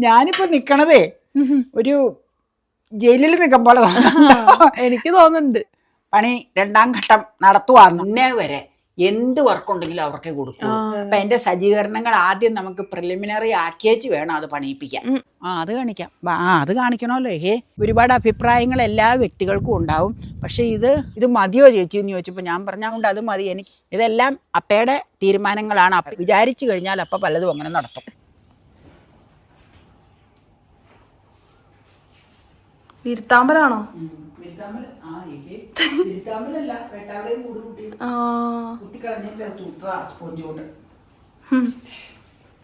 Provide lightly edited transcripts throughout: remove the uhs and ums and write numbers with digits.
ഞാനിപ്പോ നിക്കണതേ ഒരു ജയിലിൽ നിൽക്കും പോലെ എനിക്ക് തോന്നുന്നുണ്ട്. പണി രണ്ടാം ഘട്ടം നടത്തുവാന്ന്. ഇന്നേ വരെ എന്ത് വർക്കുണ്ടെങ്കിലും അവർക്ക് കൊടുക്കും. അപ്പൊ അതിന്റെ സജ്ജീകരണങ്ങൾ ആദ്യം നമുക്ക് പ്രിലിമിനറി ആക്കിയേച്ച് വേണം അത് പണിയിപ്പിക്കാൻ. അത് കാണിക്കാം. അത് കാണിക്കണമല്ലോ. ഒരുപാട് അഭിപ്രായങ്ങൾ എല്ലാ വ്യക്തികൾക്കും ഉണ്ടാവും. പക്ഷെ ഇത് മതിയോ ചേച്ചി എന്ന് ചോദിച്ചപ്പോൾ ഞാൻ പറഞ്ഞാൽ അത് മതി. എനിക്ക് ഇതെല്ലാം അപ്പയുടെ തീരുമാനങ്ങളാണ്. അപ്പ വിചാരിച്ചു കഴിഞ്ഞാൽ അപ്പ പലതും അങ്ങനെ നടത്തും. ഇരുത്താമ്പലാണോ?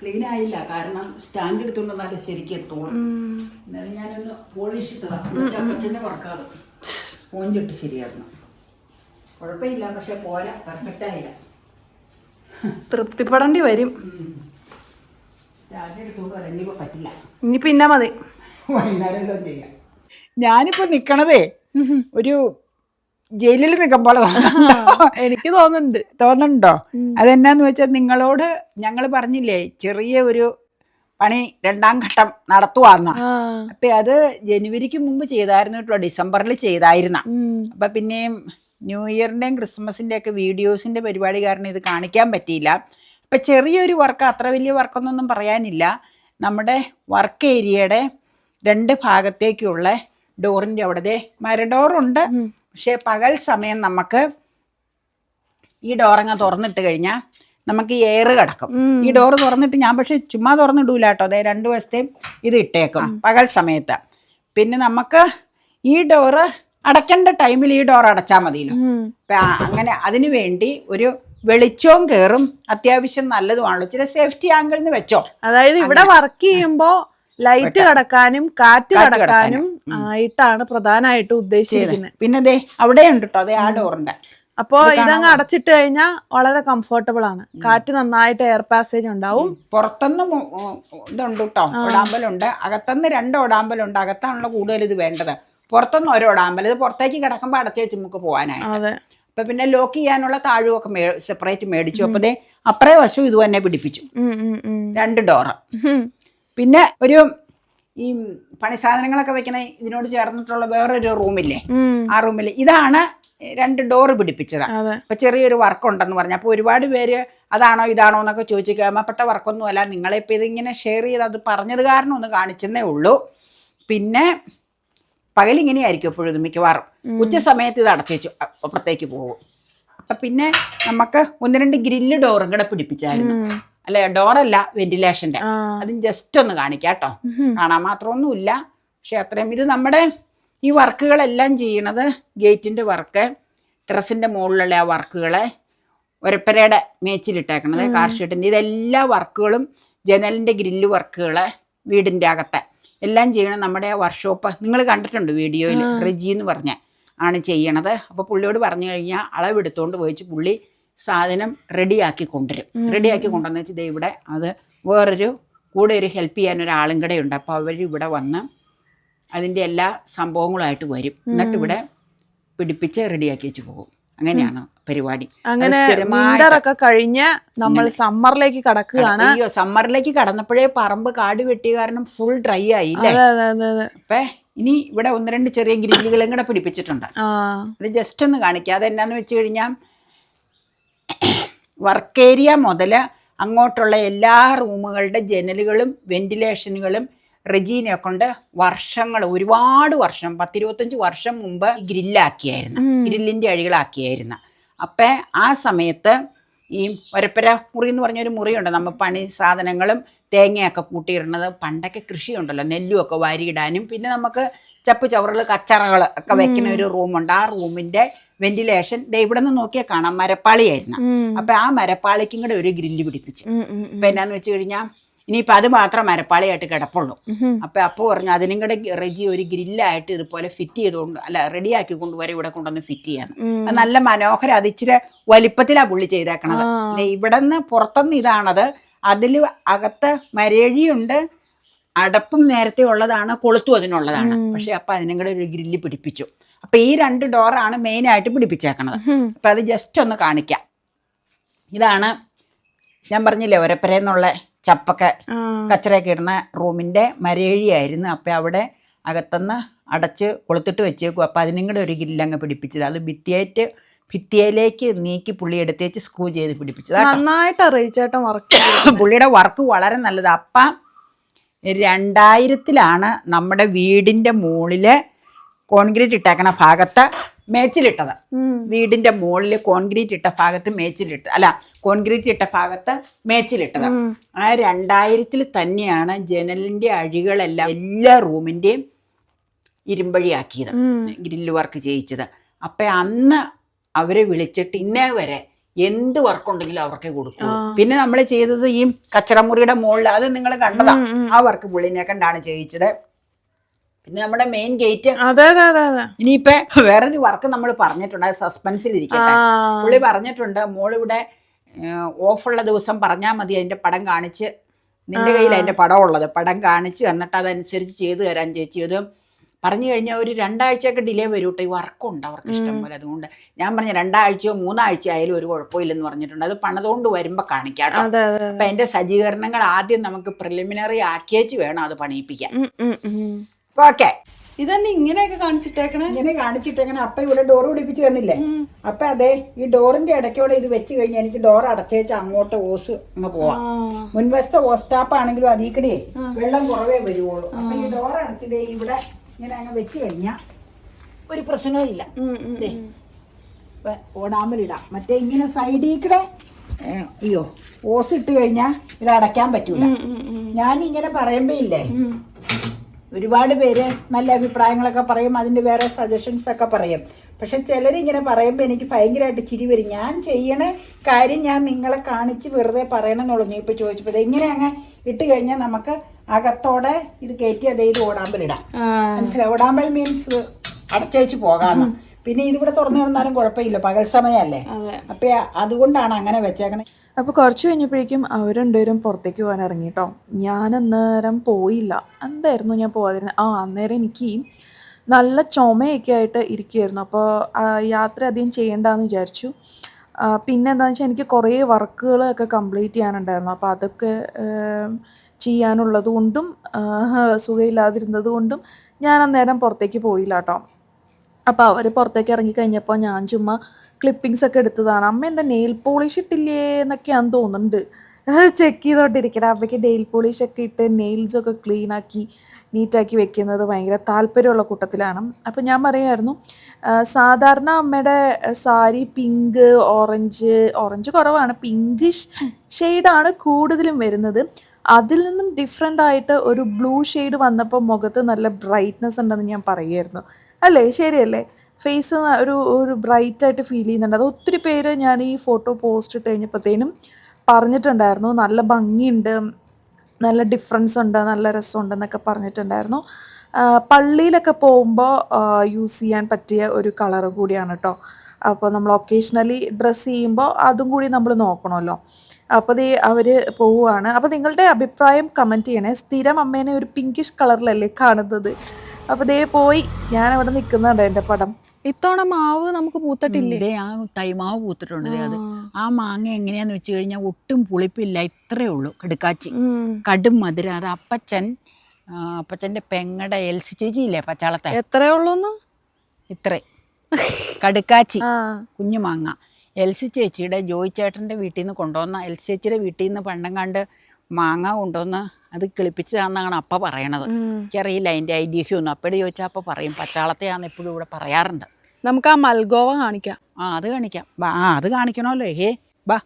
ക്ലീൻ ആയില്ല, കാരണം സ്റ്റാൻഡ് എടുത്തുകൊണ്ടെന്നാലും ശരിക്കും എത്തോളും. എന്നാലും ഞാനൊന്ന് പോളിഷ് ഇട്ടതാ. അപ്പച്ചനെ വർക്കാതെ സ്പോഞ്ചിട്ട് ശരിയാക്കണം. കുഴപ്പമില്ല, പക്ഷെ പോരാ, പെർഫെക്റ്റ് ആയില്ല. തൃപ്തിപ്പെടേണ്ടി വരും. സ്റ്റാൻഡ് എടുത്തുകൊണ്ട് വരാൻ ഇനിയിപ്പോൾ പറ്റില്ല. ഇനി പിന്നെ മതി, വൈകുന്നേരം ചെയ്യാം. ഞാനിപ്പോ നിക്കണതേ ഒരു ജയിലിൽ നിൽക്കും പോലെ എനിക്ക് തോന്നുന്നുണ്ടോ? അതെന്നാന്ന് വെച്ചാൽ നിങ്ങളോട് ഞങ്ങൾ പറഞ്ഞില്ലേ ചെറിയ ഒരു പണി രണ്ടാം ഘട്ടം നടത്തുവാന്ന. അപ്പൊ അത് ജനുവരിക്ക് മുമ്പ് ചെയ്തായിരുന്നു കേട്ടോ, ഡിസംബറിൽ ചെയ്തായിരുന്ന. അപ്പൊ പിന്നെയും ന്യൂ ഇയറിന്റെയും ക്രിസ്മസിന്റെ ഒക്കെ വീഡിയോസിന്റെ പരിപാടി കാരണം ഇത് കാണിക്കാൻ പറ്റിയില്ല. അപ്പൊ ചെറിയൊരു വർക്ക്, അത്ര വലിയ വർക്കൊന്നും പറയാനില്ല. നമ്മുടെ വർക്ക് ഏരിയയുടെ 2 ഭാഗത്തേക്കുള്ള ഡോറിൻ്റെ അവിടെ മരഡോറുണ്ട്. പക്ഷെ പകൽ സമയം നമുക്ക് ഈ ഡോറങ്ങ് തുറന്നിട്ട് കഴിഞ്ഞാൽ നമുക്ക് എയർ കിടക്കും. ഈ ഡോറ് തുറന്നിട്ട് ഞാൻ പക്ഷെ ചുമ്മാ തുറന്നിടൂല കേട്ടോ. അതെ, 2 വശത്തെയും ഇത് ഇട്ടേക്കും പകൽ സമയത്ത്. പിന്നെ നമുക്ക് ഈ ഡോറ് അടയ്ക്കേണ്ട ടൈമിൽ ഈ ഡോർ അടച്ചാൽ മതിയല്ലോ. അങ്ങനെ അതിനു വേണ്ടി ഒരു വെളിച്ചവും കയറും, അത്യാവശ്യം നല്ലതുമാണല്ലോ. ഇച്ചിരി സേഫ്റ്റി ആംഗിൾ എന്ന് വെച്ചോ. അതായത് ഇവിടെ വർക്ക് ചെയ്യുമ്പോ ലൈറ്റ് കടക്കാനും കാറ്റ് കടക്കാനും ആയിട്ടാണ് പ്രധാനമായിട്ട് ഉദ്ദേശിച്ചിരിക്കുന്നത്. പിന്നെ അതെ അവിടെ ഉണ്ട് കേട്ടോ, അതെ ആ ഡോറിന്റെ. അപ്പോ ഇതങ്ങ് അടച്ചിട്ട് കഴിഞ്ഞാൽ വളരെ കംഫർട്ടബിൾ ആണ്. കാറ്റ് നന്നായിട്ട് എയർ പാസേജ് ഉണ്ടാവും. പുറത്തുനിന്ന് ഇതുണ്ട് കേട്ടോ, ഒടാമ്പലുണ്ട്. അകത്തുനിന്ന് 2 ഒടാമ്പലുണ്ട്. അകത്താണല്ലോ കൂടുതൽ ഇത് വേണ്ടത്. പുറത്തുനിന്ന് 1 ഒടാമ്പൽ. ഇത് പുറത്തേക്ക് കിടക്കുമ്പോൾ അടച്ചു വെച്ച് നമുക്ക് പോകാനായിട്ട്. അപ്പൊ പിന്നെ ലോക്ക് ചെയ്യാനുള്ള താഴുമൊക്കെ സെപ്പറേറ്റ് മേടിച്ചു. അപ്പൊ അപ്പറേ വശവും ഇത് തന്നെ പിടിപ്പിച്ചു, 2 ഡോറ്. പിന്നെ ഒരു ഈ പണി സാധനങ്ങളൊക്കെ വെക്കുന്ന ഇതിനോട് ചേർന്നിട്ടുള്ള വേറൊരു റൂമില്ലേ, ആ റൂമിൽ ഇതാണ് 2 ഡോറ് പിടിപ്പിച്ചതാ. അപ്പൊ ചെറിയൊരു വർക്ക് ഉണ്ടെന്ന് പറഞ്ഞു. അപ്പൊ ഒരുപാട് പേര് അതാണോ ഇതാണോ എന്നൊക്കെ ചോദിച്ചു. കേമപ്പെട്ട വർക്കൊന്നും അല്ല, നിങ്ങളെ ഇപ്പൊ ഇതിങ്ങനെ ഷെയർ ചെയ്ത് അത് പറഞ്ഞത് കാരണം ഒന്ന് കാണിച്ചെന്നേ ഉള്ളൂ. പിന്നെ പകലിങ്ങനെയായിരിക്കും എപ്പോഴും മിക്കവാറും. ഉച്ച സമയത്ത് ഇത് അടച്ചു അപ്പുറത്തേക്ക് പോകും. അപ്പൊ പിന്നെ നമുക്ക് 1-2 ഗ്രില്ല് ഡോറും കൂടെ പിടിപ്പിച്ചായിരുന്നു. അല്ലെ, ഡോറല്ല, വെന്റിലേഷന്റെ. അതും ജസ്റ്റ് ഒന്ന് കാണിക്കാം കേട്ടോ. കാണാൻ മാത്രമൊന്നുമില്ല, പക്ഷെ അത്രയും. ഇത് നമ്മുടെ ഈ വർക്കുകളെല്ലാം ചെയ്യണത് ഗേറ്റിന്റെ വർക്ക്, ടെറസിന്റെ മുകളിലുള്ള ആ വർക്കുകള്, ഒരപ്പരയുടെ മേച്ചിലിട്ടേക്കണത്, കാർഷീറ്റിന്റെ, ഇതെല്ലാ വർക്കുകളും, ജനലിന്റെ ഗ്രില്ല് വർക്കുകള്, വീടിന്റെ അകത്തെ എല്ലാം ചെയ്യണം നമ്മുടെ വർക്ക്ഷോപ്പ്. നിങ്ങൾ കണ്ടിട്ടുണ്ട് വീഡിയോയിൽ, റെജി എന്ന് പറഞ്ഞ ആണ് ചെയ്യണത്. അപ്പോൾ പുള്ളിയോട് പറഞ്ഞു കഴിഞ്ഞാൽ അളവെടുത്തുകൊണ്ട് പോയിച്ച് പുള്ളി സാധനം റെഡിയാക്കി കൊണ്ടുവരും. റെഡിയാക്കി കൊണ്ടുവന്ന് വെച്ച് ഇവിടെ അത് വേറൊരു കൂടെ ഒരു ഹെൽപ്പ് ചെയ്യാൻ ഒരാളും കൂടെ ഉണ്ട്. അപ്പോൾ അവരിവിടെ വന്ന് അതിൻ്റെ എല്ലാ സംഭവങ്ങളുമായിട്ട് വരും. എന്നിട്ട് ഇവിടെ പിടിപ്പിച്ച് റെഡിയാക്കി വെച്ച് പോകും. അങ്ങനെയാണ് പരിപാടി. അങ്ങനെ കഴിഞ്ഞ് നമ്മൾ സമ്മറിലേക്ക് കടക്കുകയാണ്. അയ്യോ, സമ്മറിലേക്ക് കടന്നപ്പോഴേ പറമ്പ് കാട് വെട്ടിയ കാരണം ഫുൾ ഡ്രൈ ആയില്ലേ. അപ്പൊ ഇനി ഇവിടെ 1-2 ചെറിയ ഗ്രില്ലുകളും കൂടെ പിടിപ്പിച്ചിട്ടുണ്ട്. അത് ജസ്റ്റ് ഒന്ന് കാണിക്കാം. അതെന്നാന്ന് വെച്ച് കഴിഞ്ഞാൽ വർക്ക് ഏരിയ മുതൽ അങ്ങോട്ടുള്ള എല്ലാ റൂമുകളുടെ ജനലുകളും വെന്റിലേഷനുകളും റെജീനയെ കൊണ്ട് വർഷങ്ങൾ, ഒരുപാട് വർഷം, 10-25 വർഷം മുമ്പ് ഗ്രില്ലാക്കിയായിരുന്നു, ഗ്രില്ലിൻ്റെ അഴികളാക്കിയായിരുന്നു. അപ്പം ആ സമയത്ത് ഈ ഒരപ്പര മുറി എന്ന് പറഞ്ഞൊരു മുറിയുണ്ട്. നമ്മൾ പണി സാധനങ്ങളും തേങ്ങയൊക്കെ കൂട്ടിയിടുന്നത്. പണ്ടൊക്കെ കൃഷിയുണ്ടല്ലോ, നെല്ലുമൊക്കെ വാരിയിടാനും പിന്നെ നമുക്ക് ചപ്പ് ചവറുകൾ കച്ചറകൾ ഒക്കെ വെക്കുന്ന ഒരു റൂമുണ്ട്. ആ റൂമിൻ്റെ വെന്റിലേഷൻ ഇവിടെ നിന്ന് നോക്കിയാൽ കാണാം, മരപ്പാളിയായിരുന്നു. അപ്പം ആ മരപ്പാളിക്കും കൂടെ ഒരു ഗ്രില്ല് പിടിപ്പിച്ചു. അപ്പം എന്നാന്ന് വെച്ച് കഴിഞ്ഞാൽ ഇനിയിപ്പോൾ അത് മാത്രം മരപ്പാളിയായിട്ട് കിടപ്പുള്ളൂ. അപ്പോൾ പറഞ്ഞു അതിനും കൂടെ റെജി ഒരു ഗ്രില്ലായിട്ട് ഇതുപോലെ ഫിറ്റ് ചെയ്തുകൊണ്ട്, അല്ല റെഡിയാക്കി കൊണ്ടുവരെ ഇവിടെ കൊണ്ടുവന്ന് ഫിറ്റ് ചെയ്യാന്ന്. അത് നല്ല മനോഹരം. അത് ഇച്ചിരി വലിപ്പത്തിലാണ് പുള്ളി ചെയ്തേക്കണത്. ഇവിടെ നിന്ന് പുറത്തുനിന്ന് ഇതാണത്. അതിൽ അകത്ത് മരേഴിയുണ്ട്, അടപ്പും നേരത്തെ ഉള്ളതാണ്, കൊളുത്തും അതിനുള്ളതാണ്. പക്ഷെ അപ്പം അതിനും കൂടെ ഒരു ഗ്രില്ല് പിടിപ്പിച്ചു. അപ്പം ഈ 2 ഡോറാണ് മെയിനായിട്ട് പിടിപ്പിച്ചേക്കണത്. അപ്പം അത് ജസ്റ്റ് ഒന്ന് കാണിക്കാം. ഇതാണ് ഞാൻ പറഞ്ഞില്ലേ ഒരപ്പരയെന്നുള്ള ചപ്പൊക്കെ കച്ചറയൊക്കെ ഇടുന്ന റൂമിൻ്റെ മരേഴിയായിരുന്നു. അപ്പം അവിടെ അകത്തുനിന്ന് അടച്ച് കൊളുത്തിട്ട് വെച്ചേക്കും. അപ്പം അതിനും കൂടെ ഒരു ഗ്രില്ലങ്ങ് പിടിപ്പിച്ചത്. അത് ഭിത്തിയിലേക്ക് നീക്കി പുള്ളി എടുത്തേച്ച് സ്ക്രൂ ചെയ്ത് പിടിപ്പിച്ചത്. നന്നായിട്ട് അറിയിച്ചേട്ടൻ വർക്ക്. പുള്ളിയുടെ വർക്ക് വളരെ നല്ലത്. അപ്പം 2000-ലാണ് നമ്മുടെ വീടിൻ്റെ മുകളിൽ കോൺക്രീറ്റ് ഇട്ടേക്കണ ഭാഗത്ത് മേച്ചിലിട്ടത്. വീടിൻ്റെ മുകളിൽ കോൺക്രീറ്റ് ഇട്ട ഭാഗത്ത് കോൺക്രീറ്റ് ഇട്ട ഭാഗത്ത് മേച്ചിലിട്ടത്. ആ 2000-ൽ തന്നെയാണ് ജനലിൻ്റെ അഴികളെല്ലാം എല്ലാ റൂമിൻ്റെയും ഇരുമ്പഴിയാക്കിയത്, ഗ്രില്ല് വർക്ക് ചെയ്യിച്ചത്. അപ്പം അന്ന് അവരെ വിളിച്ചിട്ട് ഇന്നേ വരെ എന്ത് വർക്കുണ്ടെങ്കിലും അവർക്ക് കൊടുക്കും. പിന്നെ നമ്മൾ ചെയ്തത് ഈ കച്ചറമുറിയുടെ മുകളിൽ, അത് നിങ്ങൾ കണ്ടതാ, ആ വർക്ക് പുള്ളിനെ കണ്ടാണ് ചെയ്യിച്ചത്. പിന്നെ നമ്മുടെ മെയിൻ ഗേറ്റ്. ഇനിയിപ്പോ വേറൊരു വർക്ക് നമ്മൾ പറഞ്ഞിട്ടുണ്ട്, അത് സസ്പെൻസിലിരിക്കട്ടെ. പുള്ളി പറഞ്ഞിട്ടുണ്ട്, മോളിവിടെ ഓഫുള്ള ദിവസം പറഞ്ഞാൽ മതി, അതിന്റെ പടം കാണിച്ച്, നിന്റെ കയ്യിൽ അതിന്റെ പടം ഉള്ളത്, പടം കാണിച്ച് എന്നിട്ട് അതനുസരിച്ച് ചെയ്തു തരാൻ ചേച്ചി. അത് പറഞ്ഞു കഴിഞ്ഞാൽ ഒരു 2 ആഴ്ചയൊക്കെ ഡിലേ വരും കേട്ടോ. ഈ വർക്കുണ്ട് അവർക്ക് ഇഷ്ടം പോലെ. അതുകൊണ്ട് ഞാൻ പറഞ്ഞ 2 ആഴ്ചയോ 3 ആഴ്ച ആയാലും ഒരു കുഴപ്പമില്ലെന്ന് പറഞ്ഞിട്ടുണ്ട്. അത് പണിതുകൊണ്ട് വരുമ്പോൾ കാണിക്കാം കേട്ടോ. അപ്പം അതിന്റെ സജ്ജീകരണങ്ങൾ ആദ്യം നമുക്ക് പ്രിലിമിനറി ആക്കിയേച്ച് വേണം അത് പണിയിപ്പിക്കാൻ. ഓക്കെ, ഇതന്നെ ഇങ്ങനെയൊക്കെ ഇങ്ങനെ കാണിച്ചിട്ടേക്കണേ. അപ്പൊ ഇവിടെ ഡോർ പിടിപ്പിച്ച് തന്നില്ലേ? അപ്പൊ അതെ, ഈ ഡോറിന്റെ ഇടയ്ക്കോടെ ഇത് വെച്ച് കഴിഞ്ഞാൽ എനിക്ക് ഡോർ അടച്ചേച്ച് അങ്ങോട്ട് ഓസ് അങ്ങ് പോവാം. മുൻവശത്തെ ഓസ് ടാപ്പ് ആണെങ്കിലും അതിക്കടേ വെള്ളം കുറവേ വരുവുള്ളൂ. അപ്പൊ ഈ ഡോർ അടച്ചതേ ഇവിടെ ഇങ്ങനെ അങ്ങ് വെച്ച് കഴിഞ്ഞാൽ ഒരു പ്രശ്നവും ഇല്ല. ഓടാമ്പലിടാം. മറ്റേ ഇങ്ങനെ സൈഡിൽ കൂടെ അയ്യോ ഓസ് ഇട്ട് കഴിഞ്ഞാൽ ഇത് അടയ്ക്കാൻ പറ്റൂല. ഞാനിങ്ങനെ പറയുമ്പോ ഇല്ലേ, ഒരുപാട് പേര് നല്ല അഭിപ്രായങ്ങളൊക്കെ പറയും, അതിൻ്റെ വേറെ സജഷൻസ് ഒക്കെ പറയും. പക്ഷെ ചിലരിങ്ങനെ പറയുമ്പോൾ എനിക്ക് ഭയങ്കരമായിട്ട് ചിരി വരും. ഞാൻ ചെയ്യണ കാര്യം ഞാൻ നിങ്ങളെ കാണിച്ച് വെറുതെ പറയണമെന്നുള്ളൂ. നീ ഇപ്പോൾ ചോദിച്ചപ്പോൾ ഇങ്ങനെ അങ്ങ് ഇട്ട് കഴിഞ്ഞാൽ നമുക്ക് അകത്തോടെ ഇത് കയറ്റി അതേ ഇത് ഓടാമ്പലിടാം. മനസ്സിലായി? ഓടാമ്പൽ മീൻസ് അടച്ചേച്ച് പോകാമെന്ന്. പിന്നെ ഇതിവിടെ തുറന്നു കിടന്നാലും കുഴപ്പമില്ല, പകൽ സമയമല്ലേ. അപ്പം അതുകൊണ്ടാണ് അങ്ങനെ വെച്ചേക്കണേ. അപ്പോൾ കുറച്ച് കഴിഞ്ഞപ്പോഴേക്കും അവർ രണ്ടുപേരും പുറത്തേക്ക് പോകാൻ ഇറങ്ങി കേട്ടോ. ഞാൻ അന്നേരം പോയില്ല. എന്തായിരുന്നു ഞാൻ പോകാതിരുന്നത്? അന്നേരം എനിക്ക് നല്ല ചുമയൊക്കെ ആയിട്ട് ഇരിക്കുകയായിരുന്നു. അപ്പോൾ യാത്ര അധികം ചെയ്യേണ്ടെന്ന് വിചാരിച്ചു. പിന്നെ എന്താണെന്ന് വെച്ചാൽ എനിക്ക് കുറേ വർക്കുകളൊക്കെ കംപ്ലീറ്റ് ചെയ്യാനുണ്ടായിരുന്നു. അപ്പോൾ അതൊക്കെ ചെയ്യാനുള്ളത് കൊണ്ടും സുഖമില്ലാതിരുന്നത് കൊണ്ടും ഞാൻ അന്നേരം പുറത്തേക്ക് പോയില്ല കേട്ടോ. അപ്പോൾ അവർ പുറത്തേക്ക് ഇറങ്ങിക്കഴിഞ്ഞപ്പോൾ ഞാൻ ചുമ്മാ ക്ലിപ്പിങ്സ് ഒക്കെ എടുത്തതാണ്. അമ്മ എന്താ നെയിൽ പോളിഷ് ഇട്ടില്ലേ എന്നൊക്കെയാണെന്ന് തോന്നുന്നുണ്ട്. ചെക്ക് ചെയ്തോണ്ടിരിക്കണം. അമ്മയ്ക്ക് നെയിൽ പോളിഷൊക്കെ ഇട്ട് നെയിൽസൊക്കെ ക്ലീനാക്കി നീറ്റാക്കി വെക്കുന്നത് ഭയങ്കര താല്പര്യമുള്ള കൂട്ടത്തിലാണ്. അപ്പോൾ ഞാൻ പറയുമായിരുന്നു, സാധാരണ അമ്മയുടെ സാരി പിങ്ക്, ഓറഞ്ച് കുറവാണ്, പിങ്കിഷ് ഷെയ്ഡാണ് കൂടുതലും വരുന്നത്. അതിൽ നിന്നും ഡിഫറെൻ്റ് ആയിട്ട് ഒരു ബ്ലൂ ഷെയ്ഡ് വന്നപ്പോൾ മുഖത്ത് നല്ല ബ്രൈറ്റ്നെസ് ഉണ്ടെന്ന് ഞാൻ പറയുമായിരുന്നു. അല്ലേ? ശരിയല്ലേ? ഫേസ് ഒരു ബ്രൈറ്റായിട്ട് ഫീൽ ചെയ്യുന്നുണ്ട്. അത് ഒത്തിരി പേര് ഞാൻ ഈ ഫോട്ടോ പോസ്റ്റ് ഇട്ട് കഴിഞ്ഞപ്പോഴത്തേനും പറഞ്ഞിട്ടുണ്ടായിരുന്നു, നല്ല ഭംഗിയുണ്ട്, നല്ല ഡിഫറൻസ് ഉണ്ട്, നല്ല രസമുണ്ടെന്നൊക്കെ പറഞ്ഞിട്ടുണ്ടായിരുന്നു. പള്ളിയിലൊക്കെ പോകുമ്പോൾ യൂസ് ചെയ്യാൻ പറ്റിയ ഒരു കളറും കൂടിയാണ് കേട്ടോ. അപ്പോൾ നമ്മൾ ഒക്കേഷണലി ഡ്രസ്സ് ചെയ്യുമ്പോൾ അതും കൂടി നമ്മൾ നോക്കണമല്ലോ. അപ്പോൾ അവർ പോവുകയാണ്. അപ്പോൾ നിങ്ങളുടെ അഭിപ്രായം കമൻറ്റ് ചെയ്യണേ. സ്ഥിരം അമ്മേനെ ഒരു പിങ്കിഷ് കളറിലല്ലേ കാണുന്നത്? അപ്പോൾ പോയി ഞാൻ അവിടെ നിൽക്കുന്നുണ്ട് എൻ്റെ പടം. ഇത്തവണ മാവ് നമുക്ക് പൂത്തിട്ടില്ലേ? ആ തൈമാവ് പൂത്തിട്ടുണ്ട്. അത് ആ മാങ്ങ എങ്ങനെയാന്ന് വെച്ച് കഴിഞ്ഞാൽ ഒട്ടും പുളിപ്പില്ല, ഇത്രയേ ഉള്ളൂ. കടുക്കാച്ചി, കടും മധുരം. അത് അപ്പച്ചൻ്റെ പെങ്ങടെ എൽസി ചേച്ചി ഇല്ലേ പച്ചാളത്തെ, എത്രയേ ഉള്ളൂന്ന്? ഇത്രേ കടുക്കാച്ചി കുഞ്ഞു മാങ്ങ. എൽസി ചേച്ചിയുടെ ജോയി ചേട്ടൻ്റെ വീട്ടിൽ നിന്ന് കൊണ്ടുവന്ന, എൽസി ചേച്ചിയുടെ വീട്ടിൽ നിന്ന് പണ്ടങ്ങാണ്ട് മാങ്ങ കൊണ്ടുവന്ന് അത് കിളിപ്പിച്ചതാണെന്നാണ് അപ്പ പറയണത്. എനിക്കറിയില്ല അതിൻ്റെ ഐതിഹ്യമൊന്നും. അപ്പടി ചോദിച്ചാൽ അപ്പ പറയും. പച്ചാളത്തെയാണെന്ന് എപ്പോഴും ഇവിടെ പറയാറുണ്ട്. നമുക്ക് ആ മൽഗോവ കാണിക്കാം. അത് കാണിക്കാം. അത് കാണിക്കണമല്ലോ. ബാ.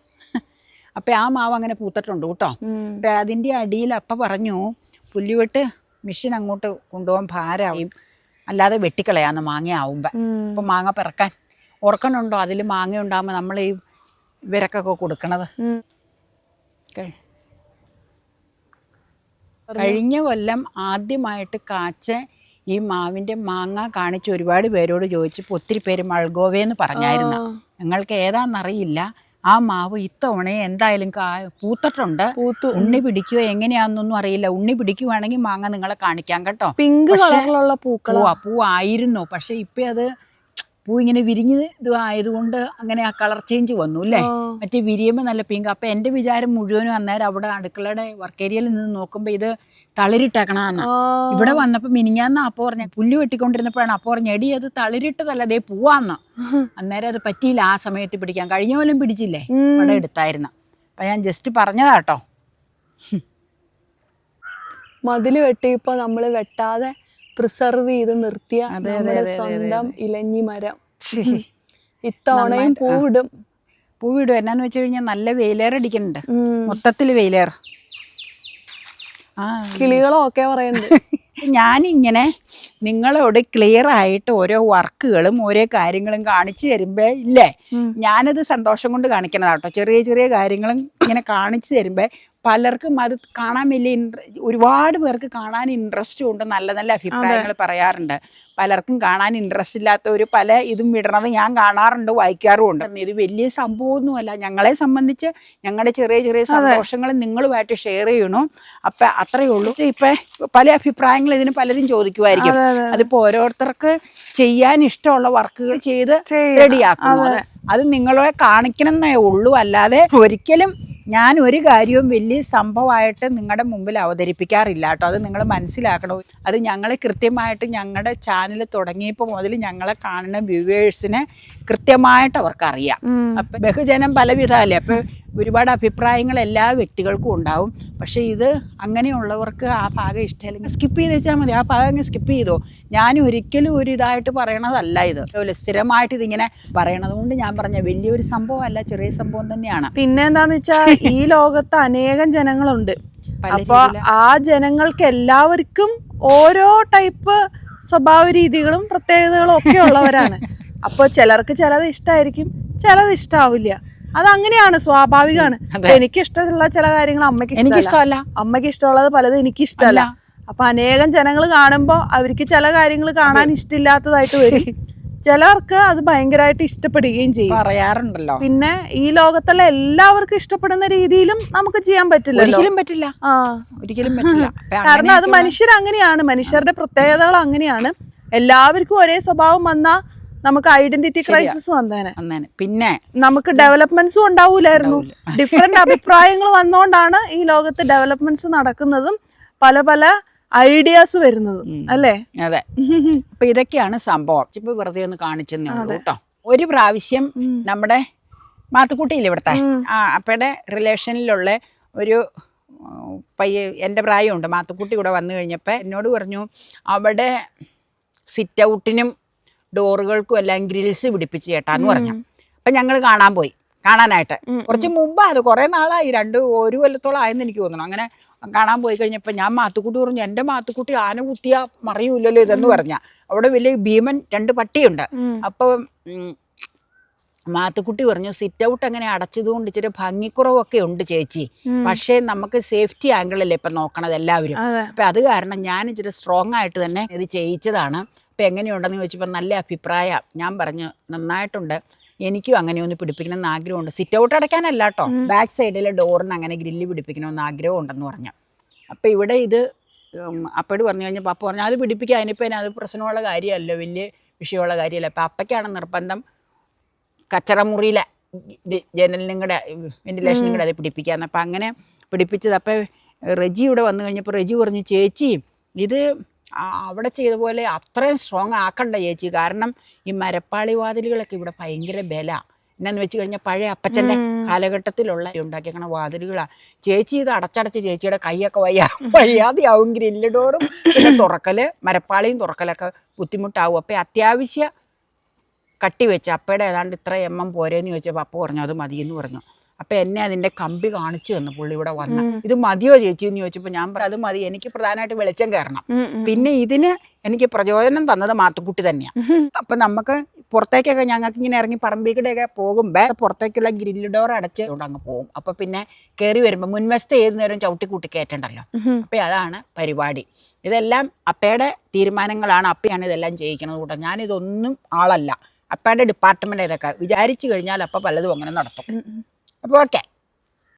അപ്പം ആ മാവ് അങ്ങനെ പൂത്തിട്ടുണ്ട് കേട്ടോ. അപ്പം അതിൻ്റെ അടിയിൽ അപ്പ പറഞ്ഞു, പുല്ലുവെട്ട് മെഷീൻ അങ്ങോട്ട് കൊണ്ടുപോകാൻ ഭാരമാവും, അല്ലാതെ വെട്ടിക്കളയാന്ന് മാങ്ങ ആവുമ്പോൾ. അപ്പം മാങ്ങ പിറക്കാൻ ഓർക്കണുണ്ടോ? അതിൽ മാങ്ങ ഉണ്ടാകുമ്പോൾ നമ്മൾ ഈ വിരക്കൊക്കെ കൊടുക്കണത്. കഴിഞ്ഞ കൊല്ലം ആദ്യമായിട്ട് കാച്ച ഈ മാവിൻ്റെ മാങ്ങ കാണിച്ച് ഒരുപാട് പേരോട് ചോദിച്ചപ്പോൾ ഒത്തിരി പേര് മൾഗോവയെന്ന് പറഞ്ഞായിരുന്നു. ഞങ്ങൾക്ക് ഏതാണെന്നറിയില്ല. ആ മാവ് ഇത്തവണ എന്തായാലും പൂത്തിട്ടുണ്ട്. ഉണ്ണി പിടിക്കുകയോ എങ്ങനെയാണെന്നൊന്നും അറിയില്ല. ഉണ്ണി പിടിക്കുവാണെങ്കിൽ മാങ്ങ നിങ്ങളെ കാണിക്കാം കേട്ടോ. പിങ്ക് കളറിലുള്ള പൂവായിരുന്നു. പക്ഷെ ഇപ്പം അത് പൂ ഇങ്ങനെ വിരിഞ്ഞ് ഇത് ആയതുകൊണ്ട് അങ്ങനെ ആ കളർ ചേഞ്ച് വന്നു അല്ലേ. മറ്റേ വിരിയുമ്പോൾ നല്ല പിങ്ക്. അപ്പം എൻ്റെ വിചാരം മുഴുവനും അന്നേരം അവിടെ അടുക്കളയുടെ വർക്ക് ഏരിയയിൽ നിന്ന് നോക്കുമ്പോൾ ഇത് തളിരിട്ടേക്കണമെന്ന്. ഇവിടെ വന്നപ്പോൾ മിനിങ്ങാന്ന് അപ്പോൾ പറഞ്ഞ പുല്ല് വെട്ടിക്കൊണ്ടിരുന്നപ്പോഴാണ് അപ്പോൾ പറഞ്ഞ എടി അത് തളിരിട്ടതല്ല ദേ പൂവാന്ന്. അന്നേരം അത് പറ്റിയില്ല ആ സമയത്ത് പിടിക്കാൻ. കഴിഞ്ഞ പോലും പിടിച്ചില്ലേ അവിടെ എടുത്തായിരുന്നു. അപ്പം ഞാൻ ജസ്റ്റ് പറഞ്ഞതാട്ടോ. മതില് വെട്ടിയപ്പോൾ നമ്മൾ വെട്ടാതെ പ്രിസർവ് ചെയ്ത് നിർത്തിയ നമ്മുടെ സ്വന്തം ഇലഞ്ഞി മരം ഇത്തവണയും പൂവിടും. എന്നാന്ന് വെച്ച് കഴിഞ്ഞാൽ നല്ല വെയിലേർ അടിക്കുന്നുണ്ട്, മൊത്തത്തിൽ വെയിലേർ. കിളികളോ ഒക്കെ പറയുന്നുണ്ട്. ഞാനിങ്ങനെ നിങ്ങളോട് ക്ലിയർ ആയിട്ട് ഓരോ വർക്കുകളും ഓരോ കാര്യങ്ങളും കാണിച്ചു തരുമ്പോൾ ഇല്ലേ, ഞാനത് സന്തോഷം കൊണ്ട് കാണിക്കുന്നതാട്ടോ. ചെറിയ ചെറിയ കാര്യങ്ങളും ഇങ്ങനെ കാണിച്ചു തരുമ്പോൾ പലർക്കും അത് കാണാൻ വലിയ ഒരുപാട് പേർക്ക് കാണാൻ ഇൻട്രസ്റ്റും ഉണ്ട്, നല്ല നല്ല അഭിപ്രായങ്ങൾ പറയാറുണ്ട്. പലർക്കും കാണാൻ ഇൻട്രസ്റ്റ് ഇല്ലാത്തവർ പല ഇതും വിടണത് ഞാൻ കാണാറുണ്ട്, വായിക്കാറുമുണ്ട്. ഇത് വലിയ സംഭവമൊന്നുമല്ല. ഞങ്ങളെ സംബന്ധിച്ച് ഞങ്ങളുടെ ചെറിയ ചെറിയ സന്തോഷങ്ങൾ നിങ്ങളുമായിട്ട് ഷെയർ ചെയ്യണു. അപ്പം അത്രയേ ഉള്ളൂ. ഇപ്പം പല അഭിപ്രായങ്ങൾ ഇതിന് പലരും ചോദിക്കുമായിരിക്കും. അതിപ്പോൾ ഓരോരുത്തർക്ക് ചെയ്യാൻ ഇഷ്ടമുള്ള വർക്കുകൾ ചെയ്ത് റെഡിയാക്കുന്നു. അത് നിങ്ങളെ കാണിക്കണം എന്നേ ഉള്ളൂ. അല്ലാതെ ഒരിക്കലും ഞാൻ ഒരു കാര്യവും വലിയ സംഭവമായിട്ട് നിങ്ങളുടെ മുമ്പിൽ അവതരിപ്പിക്കാറില്ല കേട്ടോ. അത് നിങ്ങൾ മനസ്സിലാക്കണം. അത് ഞങ്ങൾ കൃത്യമായിട്ട് ഞങ്ങളുടെ ചാനൽ തുടങ്ങിയപ്പോൾ മുതൽ ഞങ്ങളെ കാണുന്ന വ്യൂവേഴ്സിനെ കൃത്യമായിട്ട് അവർക്കറിയാം. അപ്പം ബഹുജനം പലവിധമല്ലേ. അപ്പം ഒരുപാട് അഭിപ്രായങ്ങൾ എല്ലാ വ്യക്തികൾക്കും ഉണ്ടാവും. പക്ഷേ ഇത് അങ്ങനെയുള്ളവർക്ക് ആ ഭാഗം ഇഷ്ടമല്ലെങ്കിൽ സ്കിപ്പ് ചെയ്ത് വെച്ചാൽ മതി. ആ ഭാഗം അങ്ങ് സ്കിപ്പ് ചെയ്തോ. ഞാൻ ഒരിക്കലും ഒരു ഇതായിട്ട് പറയണതല്ല ഇത്. അതുപോലെ സ്ഥിരമായിട്ട് ഇതിങ്ങനെ പറയണത് കൊണ്ട് ഞാൻ പറഞ്ഞ വലിയൊരു സംഭവമല്ല, ചെറിയ സംഭവം തന്നെയാണ്. പിന്നെ എന്താന്ന് വെച്ചാൽ ഈ ലോകത്ത് അനേകം ജനങ്ങളുണ്ട്. അപ്പൊ ആ ജനങ്ങൾക്ക് എല്ലാവർക്കും ഓരോ ടൈപ്പ് സ്വഭാവ രീതികളും പ്രത്യേകതകളും ഒക്കെ ഉള്ളവരാണ്. അപ്പോൾ ചിലർക്ക് ചിലത് ഇഷ്ടമായിരിക്കും, ചിലത് ഇഷ്ടാവില്ല. അതങ്ങനെയാണ്, സ്വാഭാവികമാണ്. എനിക്ക് ഇഷ്ടമുള്ള ചില കാര്യങ്ങൾ അമ്മയ്ക്ക് ഇഷ്ടമല്ല, അമ്മയ്ക്ക് ഇഷ്ടമുള്ളത് പലതും എനിക്ക് ഇഷ്ടമല്ല. അപ്പൊ അനേകം ജനങ്ങൾ കാണുമ്പോൾ അവർക്ക് ചില കാര്യങ്ങൾ കാണാൻ ഇഷ്ടമില്ലാത്തതായിട്ട് വരും. ചിലർക്ക് അത് ഭയങ്കരമായിട്ട് ഇഷ്ടപ്പെടുകയും ചെയ്യും, പറയാറുണ്ടല്ലോ. പിന്നെ ഈ ലോകത്തുള്ള എല്ലാവർക്കും ഇഷ്ടപ്പെടുന്ന രീതിയിലും നമുക്ക് ചെയ്യാൻ പറ്റില്ലല്ലോ. പറ്റില്ല, ഒരിക്കലും പറ്റില്ല. കാരണം അത് മനുഷ്യരങ്ങനെയാണ്, മനുഷ്യരുടെ പ്രത്യേകതകൾ അങ്ങനെയാണ്. എല്ലാവർക്കും ഒരേ സ്വഭാവം വന്നാൽ നമുക്ക് ഐഡന്റിറ്റി ക്രൈസിസ് വന്നേനെ. പിന്നെ നമുക്ക് ഡെവലപ്മെന്റ്സും ഉണ്ടാവൂലായിരുന്നു. ഡിഫറെന്റ് അഭിപ്രായങ്ങൾ വന്നോണ്ടാണ് ഈ ലോകത്ത് ഡെവലപ്മെന്റ്സ് നടക്കുന്നതും പല പല ഐഡിയാസ് വരുന്നതും അല്ലേ. അതെ. അപ്പൊ ഇതൊക്കെയാണ് സംഭവം. ഇപ്പൊ വെറുതെ ഒന്ന് കാണിച്ചെന്നേ ഉള്ളൂ കേട്ടോ. ഒരു പ്രാവശ്യം നമ്മുടെ മാത്തുക്കുട്ടിയില്ലേ ഇവിടുത്തെ അപ്പയുടെ റിലേഷനിലുള്ള ഒരു എൻ്റെ പ്രായമുണ്ട് മാത്തുക്കുട്ടി ഇവിടെ വന്നു കഴിഞ്ഞപ്പോൾ എന്നോട് പറഞ്ഞു അവിടെ സിറ്റ് ഔട്ടിനും ഡോറുകൾക്കും എല്ലാം ഗ്രിൽസ് പിടിപ്പിച്ച് ചേട്ടാന്ന് പറഞ്ഞു. അപ്പം ഞങ്ങൾ കാണാനായിട്ട് കുറച്ച് മുമ്പ്, അത് കുറേ നാളായി, ഒരു കൊല്ലത്തോളം ആയെന്ന് എനിക്ക് തോന്നുന്നു. അങ്ങനെ കാണാൻ പോയി കഴിഞ്ഞപ്പോൾ ഞാൻ മാത്തുക്കുട്ടി പറഞ്ഞു, എൻ്റെ മാത്തുക്കുട്ടി ആന കുത്തിയാ മറിയൂല്ലല്ലോ ഇതെന്ന് പറഞ്ഞ. അവിടെ വലിയ ഭീമൻ 2 പട്ടിയുണ്ട്. അപ്പോൾ മാത്തുക്കുട്ടി പറഞ്ഞു സിറ്റ് ഔട്ട് അങ്ങനെ അടച്ചതുകൊണ്ട് ഇച്ചിരി ഭംഗിക്കുറവൊക്കെ ഉണ്ട് ചേച്ചി, പക്ഷേ നമുക്ക് സേഫ്റ്റി ആംഗിളല്ലേ ഇപ്പം നോക്കണത് എല്ലാവരും. അപ്പം അത് കാരണം ഞാൻ ഇച്ചിരി സ്ട്രോങ് ആയിട്ട് തന്നെ ഇത് ചെയ്യിച്ചതാണ്. അപ്പം എങ്ങനെയുണ്ടെന്ന് ചോദിച്ചപ്പോൾ നല്ല അഭിപ്രായം. ഞാൻ പറഞ്ഞു നന്നായിട്ടുണ്ട്, എനിക്കും അങ്ങനെ ഒന്ന് പിടിപ്പിക്കണമെന്ന് ആഗ്രഹമുണ്ട്. സിറ്റ് ഔട്ട് അടയ്ക്കാനല്ല കേട്ടോ, ബാക്ക് സൈഡിലെ ഡോറിന് അങ്ങനെ ഗ്രില്ല് പിടിപ്പിക്കണമെന്ന് ആഗ്രഹം ഉണ്ടെന്ന് പറഞ്ഞു. അപ്പം ഇവിടെ ഇത് അപ്പയോട് പറഞ്ഞു കഴിഞ്ഞപ്പോൾ അപ്പ പറഞ്ഞു അത് പിടിപ്പിക്കുക, അതിനിപ്പോൾ അത് പ്രശ്നമുള്ള കാര്യമല്ലോ, വലിയ വിഷയമുള്ള കാര്യമല്ല. അപ്പം അപ്പയ്ക്കാണ് നിർബന്ധം കച്ചറമുറിയിലെ ജനലിനും കൂടെ വെന്റിലേഷനും കൂടെ അത് പിടിപ്പിക്കാമെന്ന്. അപ്പം അങ്ങനെ പിടിപ്പിച്ചത്. അപ്പം റെജി ഇവിടെ വന്നു കഴിഞ്ഞപ്പോൾ റെജി പറഞ്ഞു ചേച്ചി ഇത് അവിടെ ചെയ്ത പോലെ അത്രയും സ്ട്രോങ് ആക്കണ്ട ചേച്ചി, കാരണം ഈ മരപ്പാളി വാതിലുകളൊക്കെ ഇവിടെ ഭയങ്കര ബല. എന്നാന്ന് വെച്ച് കഴിഞ്ഞാൽ പഴയ അപ്പച്ചൻ്റെ കാലഘട്ടത്തിലുള്ള ഉണ്ടാക്കിയേക്കണ വാതിലുകളാണ് ചേച്ചി. ഇത് അടച്ചടച്ച് ചേച്ചിയുടെ കൈയൊക്കെ വയ്യാതെയാവും. ഗ്രില്ല് ഡോറും പിന്നെ തുറക്കൽ, മരപ്പാളിയും തുറക്കലൊക്കെ ബുദ്ധിമുട്ടാവും. അപ്പം അത്യാവശ്യം കട്ടി വെച്ച് അപ്പയുടെ ഏതാണ്ട് ഇത്ര പോരേന്ന് ചോദിച്ചപ്പോൾ അപ്പ പറഞ്ഞു അത് മതിയെന്ന് പറഞ്ഞു. അപ്പം എന്നെ അതിൻ്റെ കമ്പി കാണിച്ചു തന്നു പുള്ളി ഇവിടെ വന്ന്. ഇത് മതിയോ ചേച്ചി എന്ന് ചോദിച്ചപ്പോൾ ഞാൻ പറഞ്ഞു അത് മതി, എനിക്ക് പ്രധാനമായിട്ട് വെളിച്ചം കയറണം. പിന്നെ ഇതിന് എനിക്ക് പ്രചോദനം തന്നത് മാത്തുക്കുട്ടി തന്നെയാണ്. അപ്പം നമുക്ക് പുറത്തേക്കൊക്കെ ഞങ്ങൾക്ക് ഇങ്ങനെ ഇറങ്ങി പറമ്പിക്കടെയൊക്കെ പോകുമ്പോൾ പുറത്തേക്കുള്ള ഗ്രില്ല് ഡോർ അടച്ച് അങ്ങ് പോകും. അപ്പം പിന്നെ കയറി വരുമ്പോൾ മുൻവശത്തെ ഏത് നേരം ചവിട്ടിക്കൂട്ടി കയറ്റണ്ടല്ലോ. അപ്പം അതാണ് പരിപാടി. ഇതെല്ലാം അപ്പയുടെ തീരുമാനങ്ങളാണ്. അപ്പയാണ് ഇതെല്ലാം ചെയ്യിക്കുന്നത് കൂട്ടം. ഞാനിതൊന്നും ആളല്ല, അപ്പയുടെ ഡിപ്പാർട്ട്മെൻ്റ് ഇതൊക്കെ വിചാരിച്ചു കഴിഞ്ഞാൽ അപ്പം പലതും അങ്ങനെ നടത്തും. അപ്പോൾ ഓക്കെ.